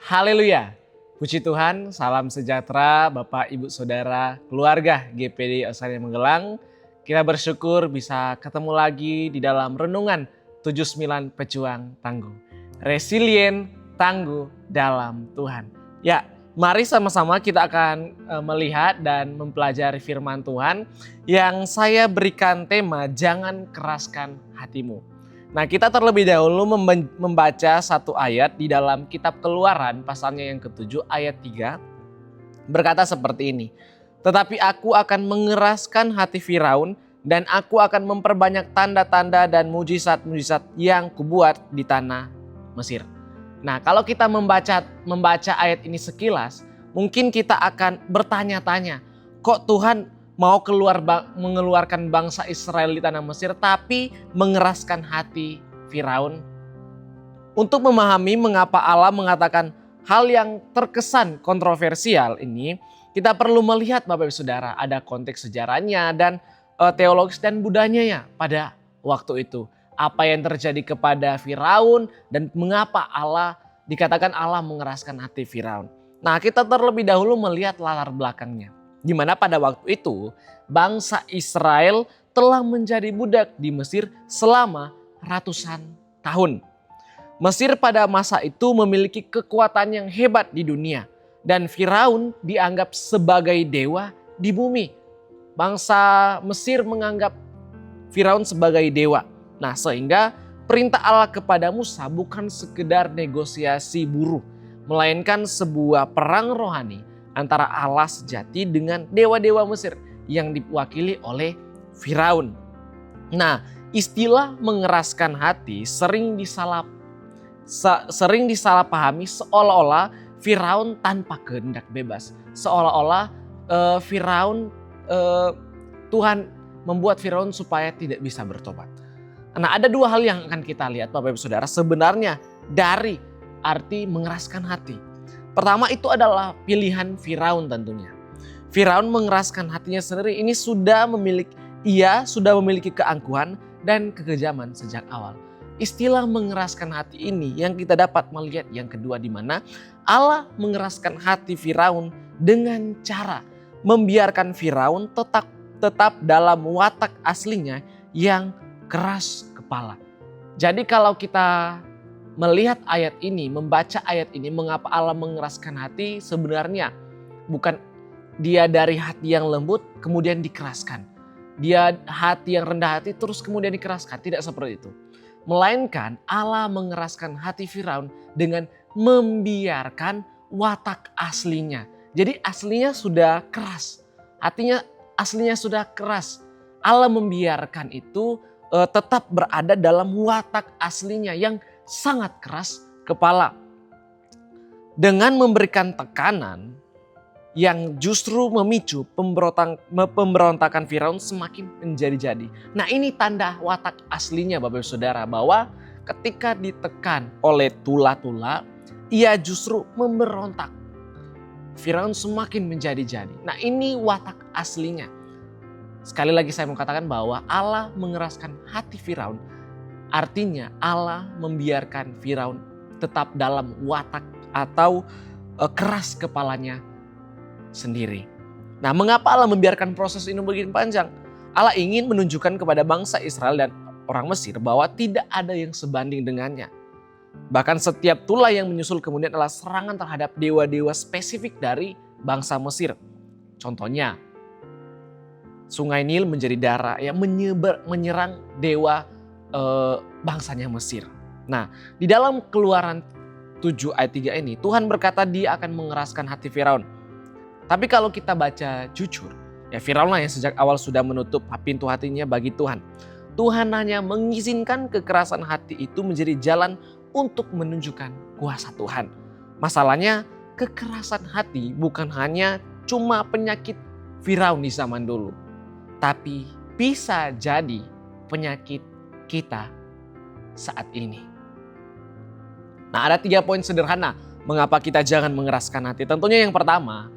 Haleluya. Puji Tuhan, salam sejahtera Bapak, Ibu, Saudara, keluarga GPD Australia Magelang. Kita bersyukur bisa ketemu lagi di dalam renungan 79 Pejuang Tangguh. Resilient, tangguh dalam Tuhan. Ya, mari sama-sama kita akan melihat dan mempelajari firman Tuhan yang saya berikan tema jangan keraskan hatimu. Nah, kita terlebih dahulu membaca satu ayat di dalam kitab Keluaran pasalnya yang ke-7 ayat 3 berkata seperti ini. Tetapi aku akan mengeraskan hati Firaun dan aku akan memperbanyak tanda-tanda dan mujizat-mujizat yang kubuat di tanah Mesir. Nah, kalau kita membaca ayat ini sekilas, mungkin kita akan bertanya-tanya, kok Tuhan mau mengeluarkan bangsa Israel di tanah Mesir tapi mengeraskan hati Firaun? Untuk memahami mengapa Allah mengatakan hal yang terkesan kontroversial ini, kita perlu melihat Bapak Ibu Saudara, ada konteks sejarahnya dan teologis dan budayanya pada waktu itu. Apa yang terjadi kepada Firaun dan mengapa dikatakan Allah mengeraskan hati Firaun. Nah, kita terlebih dahulu melihat latar belakangnya. Di mana pada waktu itu bangsa Israel telah menjadi budak di Mesir selama ratusan tahun. Mesir pada masa itu memiliki kekuatan yang hebat di dunia. Dan Firaun dianggap sebagai dewa di bumi. Bangsa Mesir menganggap Firaun sebagai dewa. Nah, sehingga perintah Allah kepada Musa bukan sekedar negosiasi buruh, melainkan sebuah perang rohani antara Allah sejati dengan dewa-dewa Mesir yang diwakili oleh Firaun. Nah, istilah mengeraskan hati sering disalahpahami seolah-olah Firaun tanpa kehendak bebas. Seolah-olah Tuhan membuat Firaun supaya tidak bisa bertobat. Nah, ada dua hal yang akan kita lihat Bapak Ibu Saudara sebenarnya dari arti mengeraskan hati. Pertama itu adalah pilihan Firaun tentunya. Firaun mengeraskan hatinya sendiri, ia sudah memiliki keangkuhan dan kekejaman sejak awal. Istilah mengeraskan hati ini yang kita dapat melihat yang kedua, di mana Allah mengeraskan hati Firaun dengan cara membiarkan Firaun tetap dalam watak aslinya yang keras kepala. Jadi kalau kita melihat ayat ini, membaca ayat ini, mengapa Allah mengeraskan hati, sebenarnya bukan dia dari hati yang lembut kemudian dikeraskan. Dia hati yang rendah hati terus kemudian dikeraskan, tidak seperti itu. Melainkan Allah mengeraskan hati Firaun dengan membiarkan watak aslinya. Jadi aslinya sudah keras, hatinya aslinya sudah keras. Allah membiarkan itu tetap berada dalam watak aslinya yang sangat keras kepala. Dengan memberikan tekanan yang justru memicu pemberontakan Firaun semakin menjadi-jadi. Nah, ini tanda watak aslinya Bapak Ibu Saudara, bahwa ketika ditekan oleh tula-tula, ia justru memberontak. Firaun semakin menjadi-jadi. Nah, ini watak aslinya. Sekali lagi saya mau katakan bahwa Allah mengeraskan hati Firaun. Artinya Allah membiarkan Firaun tetap dalam watak atau keras kepalanya sendiri. Nah, mengapa Allah membiarkan proses ini begitu panjang? Allah ingin menunjukkan kepada bangsa Israel dan orang Mesir bahwa tidak ada yang sebanding dengannya. Bahkan setiap tulah yang menyusul kemudian adalah serangan terhadap dewa-dewa spesifik dari bangsa Mesir. Contohnya, Sungai Nil menjadi darah yang menyerang dewa bangsanya Mesir. Nah, di dalam Keluaran 7 ayat 3 ini Tuhan berkata dia akan mengeraskan hati Firaun. Tapi kalau kita baca jujur, ya Firaun lah yang sejak awal sudah menutup pintu hatinya bagi Tuhan. Tuhan hanya mengizinkan kekerasan hati itu menjadi jalan untuk menunjukkan kuasa Tuhan. Masalahnya kekerasan hati bukan hanya cuma penyakit Firaun di zaman dulu, tapi bisa jadi penyakit kita saat ini. Nah, ada 3 poin sederhana mengapa kita jangan mengeraskan hati. Tentunya yang pertama,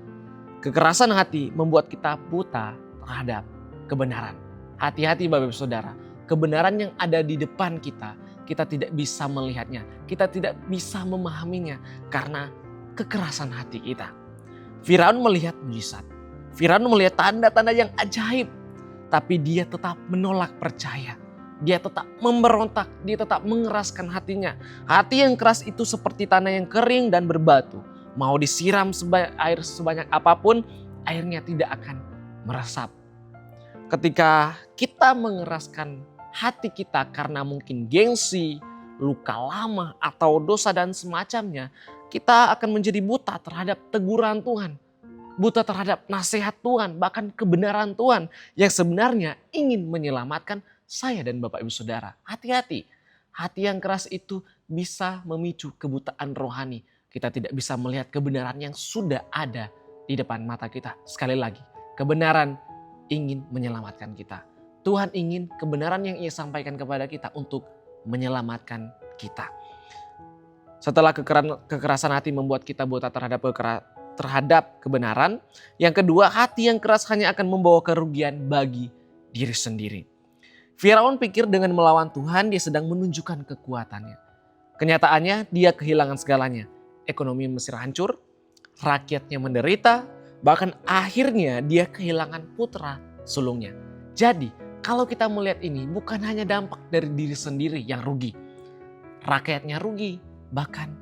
kekerasan hati membuat kita buta terhadap kebenaran. Hati-hati Bapak Ibu Saudara, kebenaran yang ada di depan kita, kita tidak bisa melihatnya, kita tidak bisa memahaminya karena kekerasan hati kita. Firaun melihat mujizat. Firaun melihat tanda-tanda yang ajaib. Tapi dia tetap menolak percaya. Dia tetap memberontak, dia tetap mengeraskan hatinya. Hati yang keras itu seperti tanah yang kering dan berbatu. Mau disiram air sebanyak apapun, airnya tidak akan meresap. Ketika kita mengeraskan hati kita karena mungkin gengsi, luka lama, atau dosa dan semacamnya, kita akan menjadi buta terhadap teguran Tuhan. Buta terhadap nasihat Tuhan, bahkan kebenaran Tuhan yang sebenarnya ingin menyelamatkan saya dan Bapak Ibu Saudara. Hati-hati, hati yang keras itu bisa memicu kebutaan rohani. Kita tidak bisa melihat kebenaran yang sudah ada di depan mata kita. Sekali lagi, kebenaran ingin menyelamatkan kita. Tuhan ingin kebenaran yang Ia sampaikan kepada kita untuk menyelamatkan kita. Setelah kekerasan hati membuat kita buta terhadap kebenaran. Yang kedua, hati yang keras hanya akan membawa kerugian bagi diri sendiri. Firaun pikir dengan melawan Tuhan dia sedang menunjukkan kekuatannya. Kenyataannya dia kehilangan segalanya. Ekonomi Mesir hancur, rakyatnya menderita, bahkan akhirnya dia kehilangan putra sulungnya. Jadi kalau kita melihat ini bukan hanya dampak dari diri sendiri yang rugi. Rakyatnya rugi, bahkan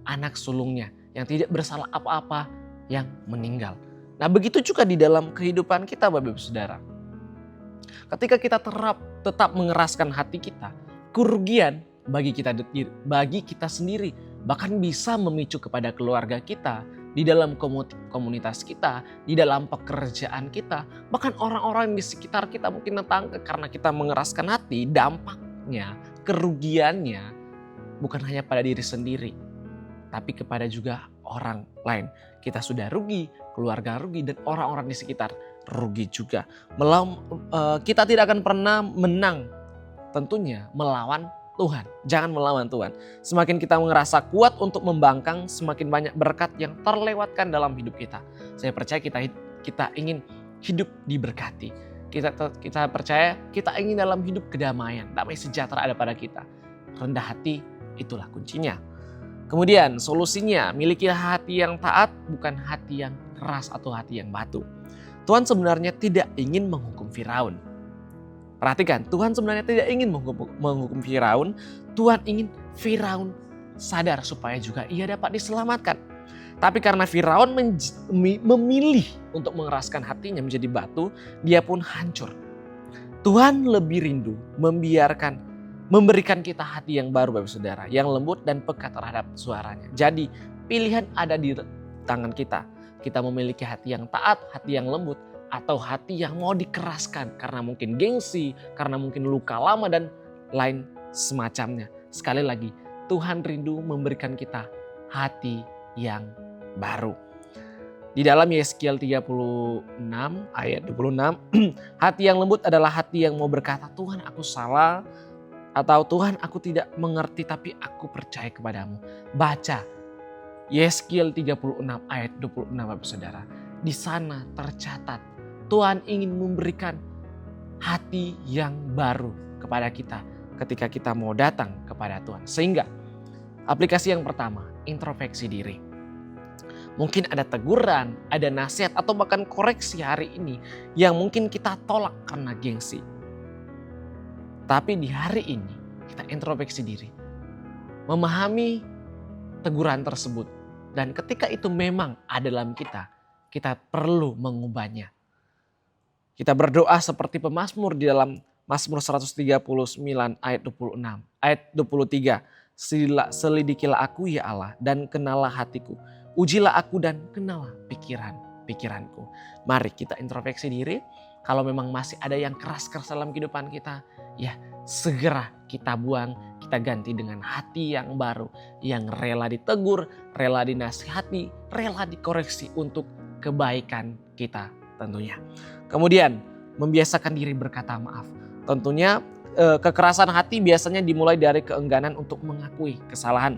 anak sulungnya yang tidak bersalah apa-apa yang meninggal. Nah begitu juga di dalam kehidupan kita Bapak Ibu Saudara. Ketika kita tetap mengeraskan hati kita, kerugian bagi kita sendiri, bahkan bisa memicu kepada keluarga kita, di dalam komunitas kita, di dalam pekerjaan kita, bahkan orang-orang di sekitar kita mungkin tetangga, karena kita mengeraskan hati, dampaknya, kerugiannya bukan hanya pada diri sendiri, tapi kepada juga orang lain. Kita sudah rugi, keluarga rugi, dan orang-orang di sekitar rugi juga. Kita tidak akan pernah menang tentunya melawan Tuhan. Jangan melawan Tuhan. Semakin kita merasa kuat untuk membangkang, semakin banyak berkat yang terlewatkan dalam hidup kita. Saya percaya kita ingin hidup diberkati. Kita percaya kita ingin dalam hidup kedamaian, damai sejahtera ada pada kita. Rendah hati itulah kuncinya. Kemudian solusinya, miliki hati yang taat, bukan hati yang keras atau hati yang batu. Tuhan sebenarnya tidak ingin menghukum Firaun. Perhatikan, Tuhan sebenarnya tidak ingin menghukum Firaun. Tuhan ingin Firaun sadar supaya juga ia dapat diselamatkan. Tapi karena Firaun memilih untuk mengeraskan hatinya menjadi batu, dia pun hancur. Tuhan lebih rindu memberikan kita hati yang baru Bapak Saudara, yang lembut dan peka terhadap suaranya. Jadi pilihan ada di tangan kita. Kita memiliki hati yang taat, hati yang lembut, atau hati yang mau dikeraskan karena mungkin gengsi, karena mungkin luka lama dan lain semacamnya. Sekali lagi, Tuhan rindu memberikan kita hati yang baru. Di dalam Yeskiel 36 ayat 26, hati yang lembut adalah hati yang mau berkata, Tuhan aku salah, atau Tuhan aku tidak mengerti tapi aku percaya kepadamu. Baca Yeskiel 36 ayat 26 Bapak Saudara. Di sana tercatat Tuhan ingin memberikan hati yang baru kepada kita ketika kita mau datang kepada Tuhan. Sehingga aplikasi yang pertama, introspeksi diri. Mungkin ada teguran, ada nasihat atau bahkan koreksi hari ini yang mungkin kita tolak karena gengsi. Tapi di hari ini kita introspeksi diri. Memahami teguran tersebut. Dan ketika itu memang ada dalam kita perlu mengubahnya. Kita berdoa seperti pemazmur di dalam Mazmur 139 ayat 26. Ayat 23. Selidikilah aku ya Allah dan kenalah hatiku. Ujilah aku dan kenalah pikiranku. Mari kita introspeksi diri. Kalau memang masih ada yang keras-keras dalam kehidupan kita, ya segera kita buang, kita ganti dengan hati yang baru. Yang rela ditegur, rela dinasihati, rela dikoreksi untuk kebaikan kita tentunya. Kemudian membiasakan diri berkata maaf. Tentunya kekerasan hati biasanya dimulai dari keengganan untuk mengakui kesalahan.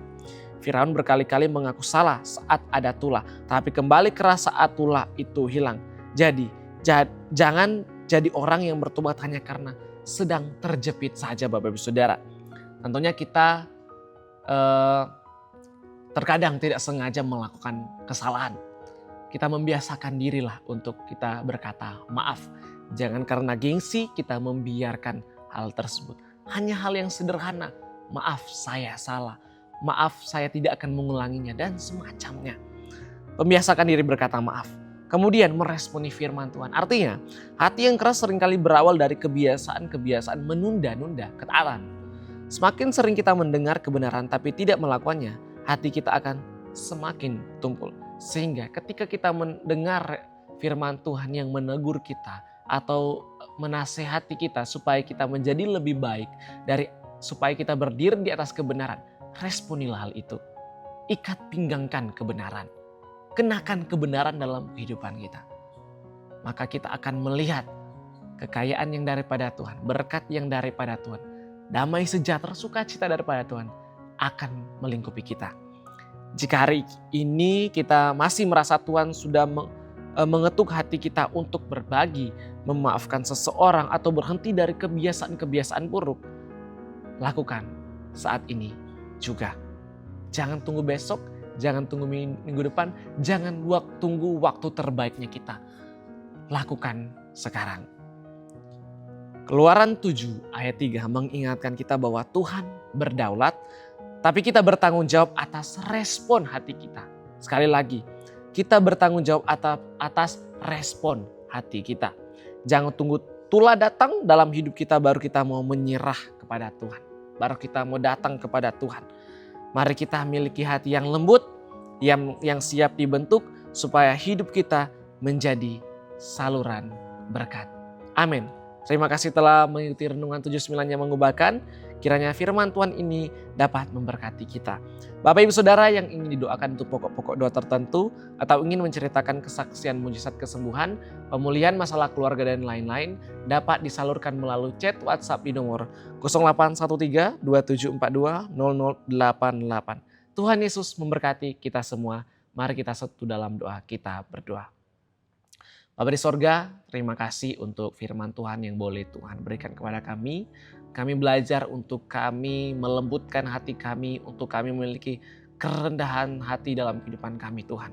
Firaun berkali-kali mengaku salah saat ada tulah, tapi kembali keras saat tulah itu hilang. Jadi jangan jadi orang yang bertobat hanya karena sedang terjepit saja Bapak Ibu Saudara. Tentunya kita terkadang tidak sengaja melakukan kesalahan. Kita membiasakan dirilah untuk kita berkata maaf. Jangan karena gengsi kita membiarkan hal tersebut. Hanya hal yang sederhana, maaf saya salah, maaf saya tidak akan mengulanginya dan semacamnya. Membiasakan diri berkata maaf. Kemudian meresponi firman Tuhan. Artinya hati yang keras seringkali berawal dari kebiasaan-kebiasaan menunda-nunda ketaatan. Semakin sering kita mendengar kebenaran tapi tidak melakukannya, hati kita akan semakin tumpul. Sehingga ketika kita mendengar firman Tuhan yang menegur kita atau menasehati kita supaya kita menjadi lebih baik, supaya kita berdiri di atas kebenaran, responilah hal itu. Ikat pinggangkan kebenaran. Kenakan kebenaran dalam kehidupan kita. Maka kita akan melihat kekayaan yang daripada Tuhan, berkat yang daripada Tuhan, damai sejahtera, sukacita daripada Tuhan akan melingkupi kita. Jika hari ini kita masih merasa Tuhan sudah mengetuk hati kita untuk berbagi, memaafkan seseorang atau berhenti dari kebiasaan-kebiasaan buruk, lakukan saat ini juga. Jangan tunggu besok, jangan tunggu minggu depan, jangan tunggu waktu terbaiknya kita. Lakukan sekarang. Keluaran 7 ayat 3 mengingatkan kita bahwa Tuhan berdaulat, tapi kita bertanggung jawab atas respon hati kita. Sekali lagi, kita bertanggung jawab atas respon hati kita. Jangan tunggu tulah datang dalam hidup kita baru kita mau menyerah kepada Tuhan. Baru kita mau datang kepada Tuhan. Mari kita miliki hati yang lembut, yang siap dibentuk supaya hidup kita menjadi saluran berkat. Amin. Terima kasih telah mengikuti Renungan 79 yang mengubahkan. Kiranya firman Tuhan ini dapat memberkati kita. Bapak Ibu Saudara yang ingin didoakan untuk pokok-pokok doa tertentu atau ingin menceritakan kesaksian mujizat kesembuhan, pemulihan masalah keluarga dan lain-lain dapat disalurkan melalui chat WhatsApp di nomor 0813 2742 0088. Tuhan Yesus memberkati kita semua. Mari kita satu dalam doa, kita berdoa. Bapa di sorga, terima kasih untuk firman Tuhan yang boleh Tuhan berikan kepada kami. Kami belajar untuk kami melembutkan hati kami, untuk kami memiliki kerendahan hati dalam kehidupan kami Tuhan.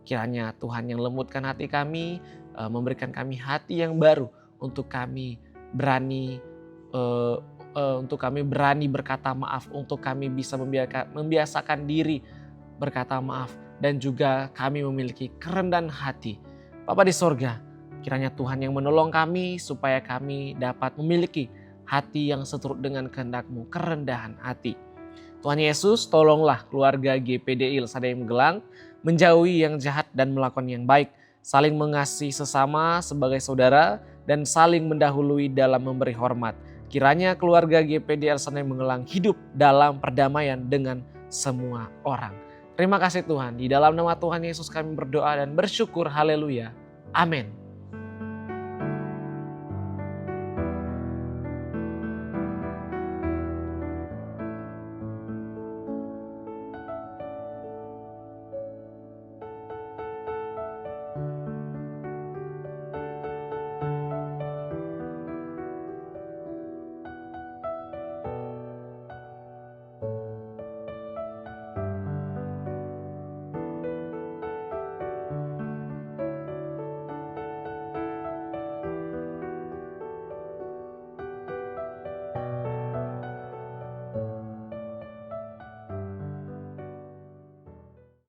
Kiranya Tuhan yang lembutkan hati kami, memberikan kami hati yang baru untuk kami berani berkata maaf, untuk kami bisa membiasakan diri berkata maaf, dan juga kami memiliki kerendahan hati. Bapa di sorga, kiranya Tuhan yang menolong kami supaya kami dapat memiliki hati yang seturut dengan kehendak-Mu, kerendahan hati. Tuhan Yesus, tolonglah keluarga GPDI Lesada Magelang menjauhi yang jahat dan melakukan yang baik, saling mengasihi sesama sebagai saudara, dan saling mendahului dalam memberi hormat. Kiranya keluarga GPDI Lesada Magelang hidup dalam perdamaian dengan semua orang. Terima kasih Tuhan, di dalam nama Tuhan Yesus kami berdoa dan bersyukur, haleluya, amin.